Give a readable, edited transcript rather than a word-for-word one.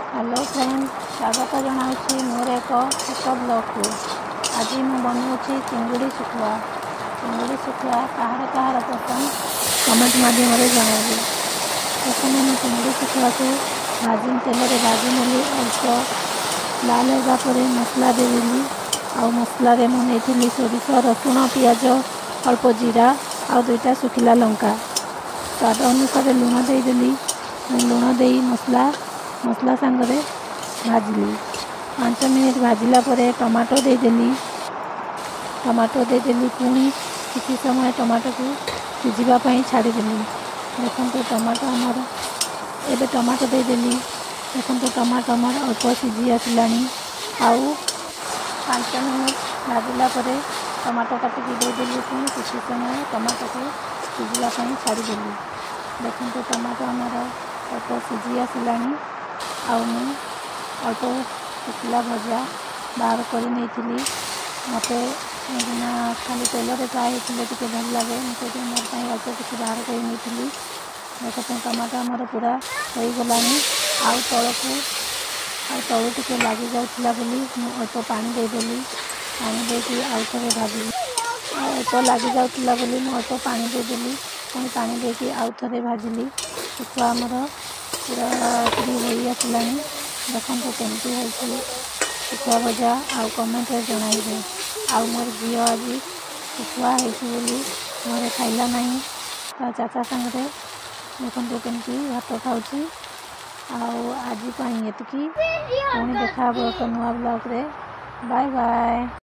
Hello friend, स्वागत जनाऊँ मोर एक छोट ब्लॉग को। आज मैं बनाऊँगी चिंगुड़ी शुखुआ। चिंगुड़ी शुखुआ कहार कहार पसंद कमेंट माध्यम जनइबे। प्रथम मैं चिंगुड़ी शुखुआ को भाजी तेल में भाजी नेली। अल्प लाल होगापर मसला देदेली। आ मसला मुझे सोरिष रसुण पियाज अल्प जीरा आ 2टा सुखिला लंका स्वाद अनुसार लुण देदेली। लुण दे मसला सांगरे भाजिली। 5 मिनिट भाजिला परे टमाटो देदेली। पुणी किसी समय टमाटो को सिझापी छाड़देली। देखो टमाटो आमर एबे टमाटो देदेली। देखो टमाटो आमर अल्प सिझी आसला। आउ 5 मिनिट भाजिला परे टमाटो काटिकी देदेली। पुणी किसी समय टमाटो को सिझापी छाड़देली। देखो टमाटो आमर अल्प सिझी आसला। अल्प शुखला भजा बाहर कर मत खाली तेल फ्राए होते भल लगे। मुझे मोर अल्प किसी बाहर कर देखो टमाटो आमर पूरा हो गला। तलू टे लगी जाऊला अल्प पानी देदेली। पानी देकी आउ थे भाजिली। अल्प लगी जाऊला अल्प पानी देदेली। पुणी पानी देकी आउ थे भाजिली। शुखुआ आमर पूरा हो आसला। देखो केमती हो शुखुआ भजा आ कमेंट जनइबे। आ मोर झी आज शुखुआ होली घर खाइला ना चाचा सांगे। देखो केमती भात खाऊँ। आज ये पुणी देखा एक नुआ ब्लॉग रे। Bye bye.